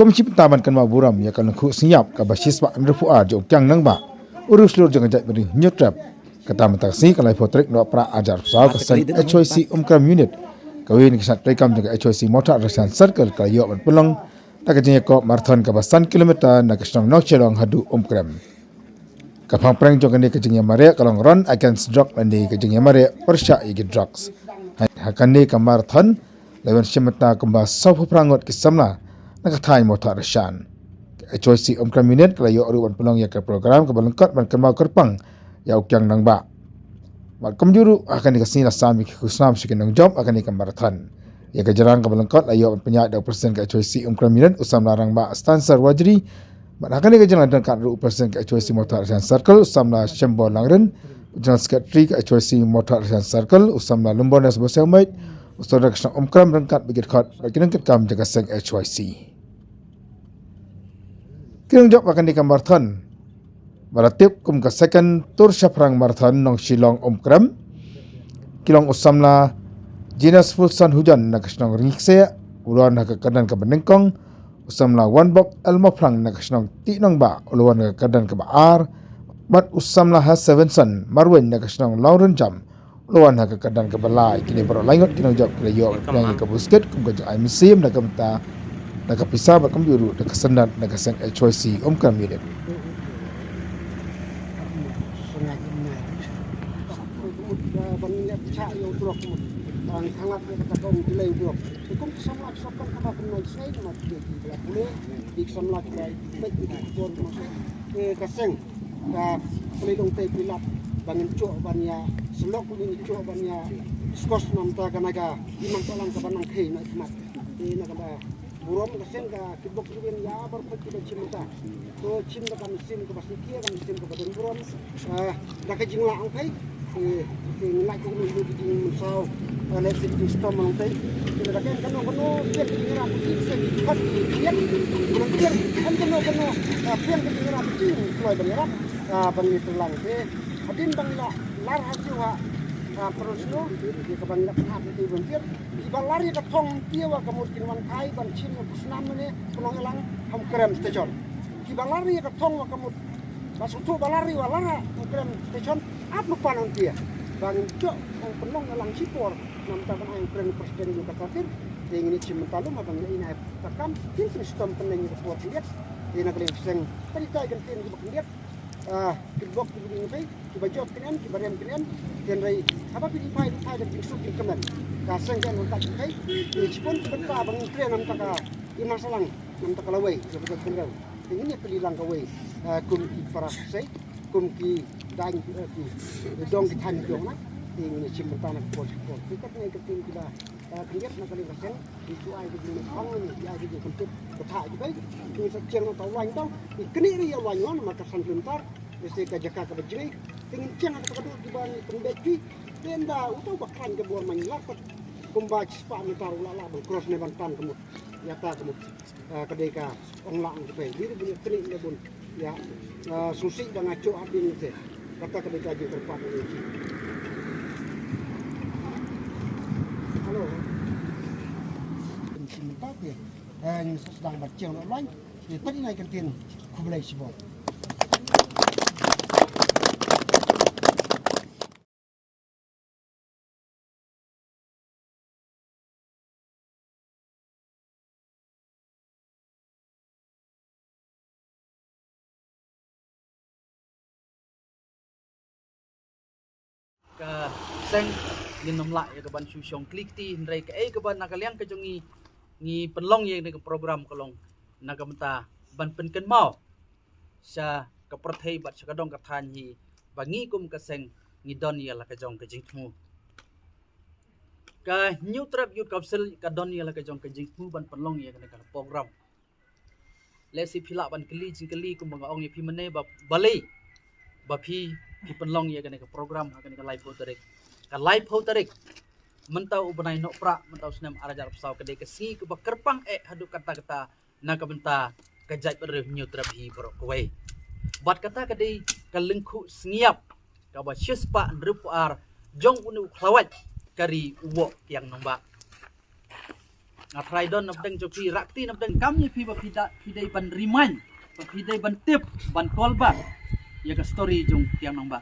Komisi Pentaban kan maburam ya kan khu siap ka basis ba amir fuar jo kyang nang ba urus lur jangan jat beri nyotrap kata mentaksi kalai potrik no pra ajar saw kesan HOC Umkram unit kawin kisat rekam jaga HOC motor rasan circle ka yo ban pulang tak jeng ko marathon ka basan kilometer na kasnong nok chelong hadu Umkram ka pangprang jo kan ke jeng mare kalong run against drug andi ke jeng mare persya igi drugs hakani ka marathon lewan shemata kamba saw prangot kisamna nakathai motor rasan HOC Umkram unit kala yo aruban pelong ya ke program ke balengkot ban kemau kerpang ya ukyang nang ba mat komjuru akan dikasih sami ke kusnam sikin nang job akan dikam marathon ya ke jarang ke balengkot ayo penyak 2% ke HOC Umkram unit usam larang ba stansar wajri mat akan dikajalan dan kat 2% ke HOC motor rasan circle usam la shembol langren General Secretary ke HOC motor rasan circle usam la lumbon das bosang mait usam kesang Umkram rengkat bigit khot bagi nang kam jaga seng HOC Kirang job akan di marathon. Baratip kum ke second tour syaprang marathon nong Shillong Umkram. Kilong usamla Jinas Fulsan Hujan nak kesnong ringse uluan nak kedan ke benengkong usamla one box elmoplang nak kesnong ti nong ba uluan nak kedan ke baar mat usamla has sevenson marwen nak kesnong lauren jam uluan nak kedan ke balai kini baru laingot kirang job kelayo yang ke busket kum ke ai museum nak kemta nakapisah ba komjuru nakasendat nakaseng HOC Umkram unit Burom kesen ka kibok ruben ya bar pati ba cimta to cimta kan sim ke basni kia kan sim ke badan burom da ka jingla ang kai ngla ko ni du jing sao le sit di stom ang tai da ka kan no pet ngira putih se khat kiet nang kiet an kan no pian ke ngira putih kloi banira ban ni tulang te adin bang la lar hajiwa Perusno di kebang nak hab di bentir di balari ka thong tiwa kamur kinwan kai ban chin na kusnam ne pelong elang Umkram station di balari ka thong wa kamur basutu balari walara Umkram station ap lupanon dia bangin cok ang pelong elang sipor nam ta ban Umkram presiden yu katatir ingin cimentalu mabang ina takam tin sistem peneng ko por lihat ina kali seng tadi tay kan tin ko lihat kibok begini pai kiba job kenen kiba rem kenen dan rai apa pilih pai dan bisu kemen kaseng kan tak kai ni cipon benta bang kren nam taka ima salang nam taka lawai sebab kengal ini pilih lang kawai kum ki farah sai kum ki dang ki dong ki tan dong na ini cipon tanah pos kita ni ketin kita kelihat nak kali kaseng itu ai begini ong ni ya jadi kentut betak juga itu sekian atau lain tau kini dia lain maka sanjuntar mesti kajaka ke bejri tingin kiang atau kedua di bani pembeki tenda utau bakran ke buah manilakot kumbaj spa mitar ulala cross ne bantan kemut yata kemut kedeka onglang ke pe diri punya kini lebun ya susi dan ngaco abin te kata kedeka je terpat ni halo simpat ya yang sedang berciang online ya tadi naik kantin kublai sibot ka seng ginom la ya kaban syusyong klikti ndrai ka kaban nakaliang ka jongi ngi penlong ye ne program kolong nagamta ban penken mau sa ka prathei bat sa kadong ka than hi bangi kum ka seng ngi don ya la ka jong ka jingthmu ka new trap youth council ka don ya la ka jong ka jingthmu ban penlong ye ka program lesi phila ban kli jingkali kum bang ong ye phi mane ba balei ba phi penlong ye ka program ka live tarik ka live tarik mentau ubanai no pra mentau senam arajar pesau kedai kesi ke kerpang hadu kata-kata na kabenta kajat ber new trap hi bro kowe bat kata kedai kalengku sengiap ka ba syespa ndrupuar jong unu klawat kari uwo yang nombak Traidon nabdeng joki rakti nabdeng kami pi ba pidai ban remind ba pidai ban tip ban kolba ya ka story jong tiang nang ba